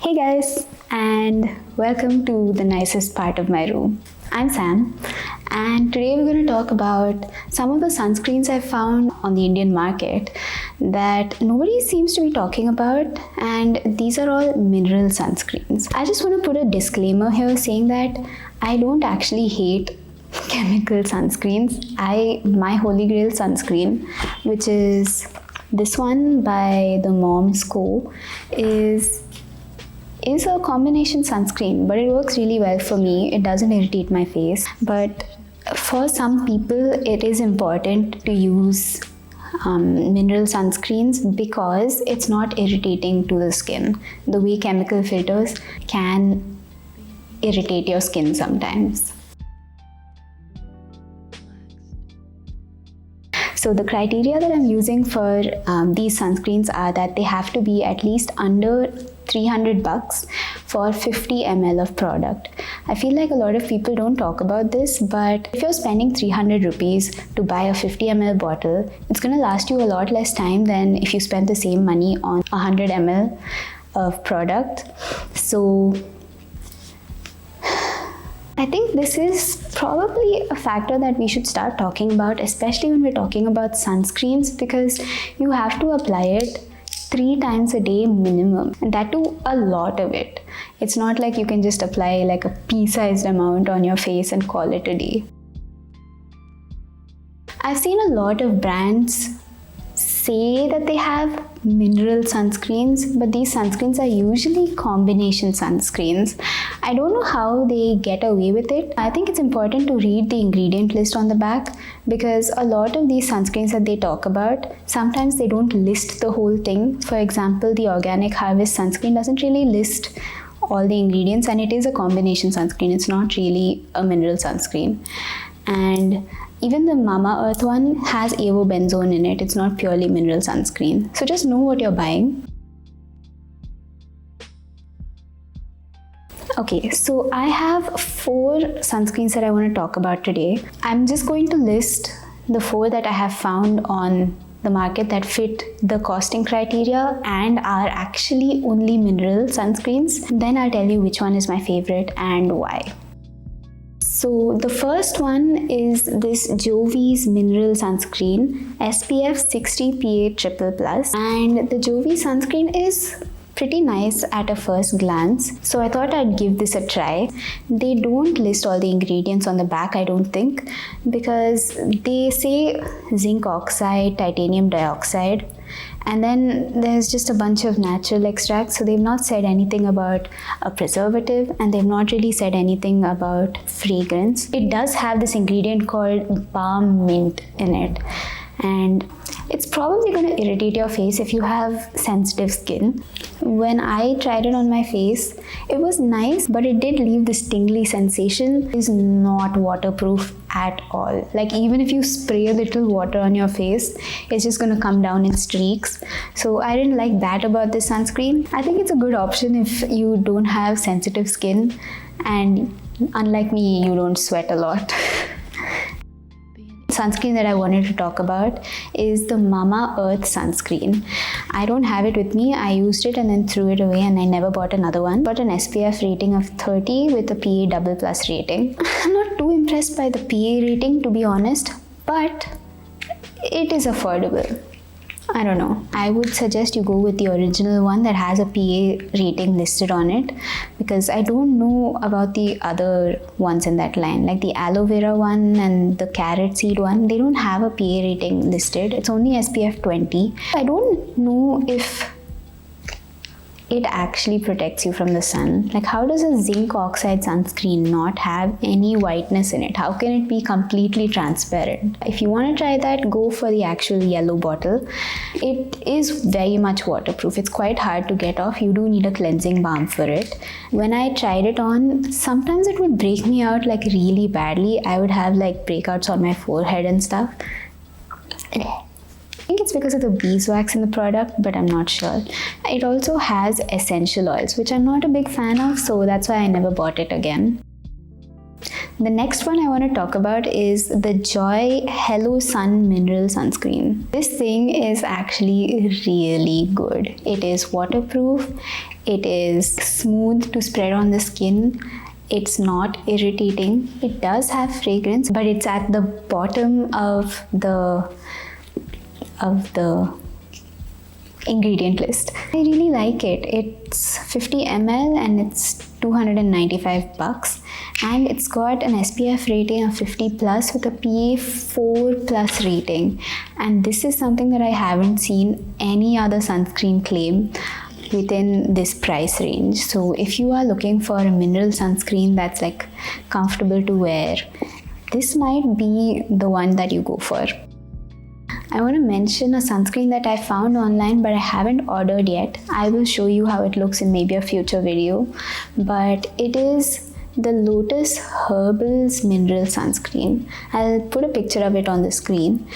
Hey guys, and welcome to the nicest part of my room. I'm Sam, and today we're going to talk about some of the sunscreens I found on the Indian market that nobody seems to be talking about, and these are all mineral sunscreens. I just want to put a disclaimer here saying that I don't actually hate chemical sunscreens. My holy grail sunscreen, which is this one by the Mom's Co, is a combination sunscreen, but it works really well for me. It doesn't irritate my face, but for some people it is important to use mineral sunscreens because it's not irritating to the skin the way chemical filters can irritate your skin sometimes. So the criteria that I'm using for these sunscreens are that they have to be at least under $300 for 50 ml of product. I feel like a lot of people don't talk about this, but if you're spending 300 rupees to buy a 50 ml bottle, it's going to last you a lot less time than if you spend the same money on 100 ml of product. So I think this is probably a factor that we should start talking about, especially when we're talking about sunscreens, because you have to apply it 3 times a day minimum, and that too a lot of it. It's not like you can just apply like a pea-sized amount on your face and call it a day. I've seen a lot of brands say that they have mineral sunscreens, but these sunscreens are usually combination sunscreens. I don't know how they get away with it. I think it's important to read the ingredient list on the back, because a lot of these sunscreens that they talk about, sometimes they don't list the whole thing. For example, the Organic Harvest sunscreen doesn't really list all the ingredients, and it is a combination sunscreen. It's not really a mineral sunscreen. And even the Mamaearth one has avobenzone in it. It's not purely mineral sunscreen. So just know what you're buying. Okay, so I have 4 sunscreens that I want to talk about today. I'm just going to list the 4 that I have found on the market that fit the costing criteria and are actually only mineral sunscreens. Then I'll tell you which one is my favorite and why. So the first one is this Jovees mineral sunscreen, SPF 60 PA+++, and the Jovees sunscreen is pretty nice at a first glance, so I thought I'd give this a try. They don't list all the ingredients on the back, I don't think, because they say zinc oxide, titanium dioxide, and then there's just a bunch of natural extracts. So they've not said anything about a preservative, and they've not really said anything about fragrance. It does have this ingredient called balm mint in it, and it's probably going to irritate your face if you have sensitive skin. When I tried it on my face, it was nice, but it did leave this tingly sensation. It is not waterproof at all. Like, even if you spray a little water on your face, it's just going to come down in streaks. So I didn't like that about this sunscreen. I think it's a good option if you don't have sensitive skin, and unlike me, you don't sweat a lot. Sunscreen that I wanted to talk about is the Mamaearth sunscreen. I don't have it with me. I used it and then threw it away, and I never bought another one. Got an SPF rating of 30 with a PA++ rating. I'm not too impressed by the PA rating, to be honest, but it is affordable. I don't know. I would suggest you go with the original one that has a PA rating listed on it, because I don't know about the other ones in that line, like the aloe vera one and the carrot seed one. They don't have a PA rating listed. It's only SPF 20. I don't know if it actually protects you from the sun. Like, how does a zinc oxide sunscreen not have any whiteness in it? How can it be completely transparent? If you want to try that, go for the actual yellow bottle. It is very much waterproof. It's quite hard to get off. You do need a cleansing balm for it. When I tried it on, sometimes it would break me out like really badly. I would have like breakouts on my forehead and stuff. I think it's because of the beeswax in the product, but I'm not sure. It also has essential oils, which I'm not a big fan of, so that's why I never bought it again. The next one I want to talk about is the Joy Hello Sun Mineral Sunscreen. This thing is actually really good. It is waterproof, it is smooth to spread on the skin, it's not irritating, it does have fragrance, but it's at the bottom of the ingredient list. I really like it. It's 50 ml and it's $295, and it's got an SPF rating of 50 plus with a PA 4 plus rating, and this is something that I haven't seen any other sunscreen claim within this price range. So if you are looking for a mineral sunscreen that's like comfortable to wear, this might be the one that you go for. I want to mention a sunscreen that I found online but I haven't ordered yet. I will show you how it looks in maybe a future video, but it is the Lotus Herbals Mineral Sunscreen. I'll put a picture of it on the screen,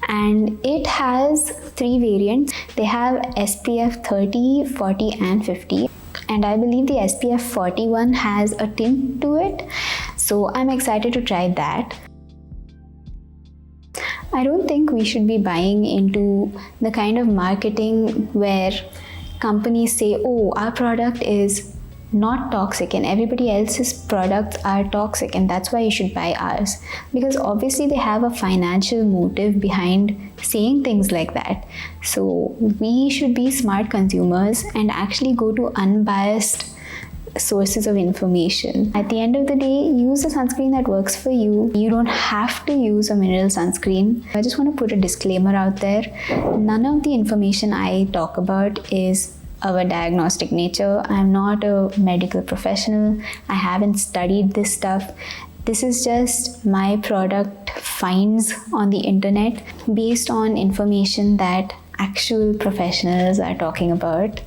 and it has 3 variants. They have SPF 30, 40 and 50, and I believe the SPF 40 one has a tint to it, so I'm excited to try that. I don't think we should be buying into the kind of marketing where companies say, oh, our product is not toxic and everybody else's products are toxic and that's why you should buy ours. Because obviously they have a financial motive behind saying things like that. So we should be smart consumers and actually go to unbiased sources of information. At the end of the day, use a sunscreen that works for you. You don't have to use a mineral sunscreen. I just want to put a disclaimer out there. None of the information I talk about is of a diagnostic nature. I'm not a medical professional. I haven't studied this stuff. This is just my product finds on the internet based on information that actual professionals are talking about.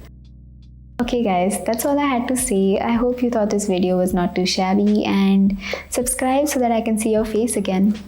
Okay guys, that's all I had to say. I hope you thought this video was not too shabby, and subscribe so that I can see your face again.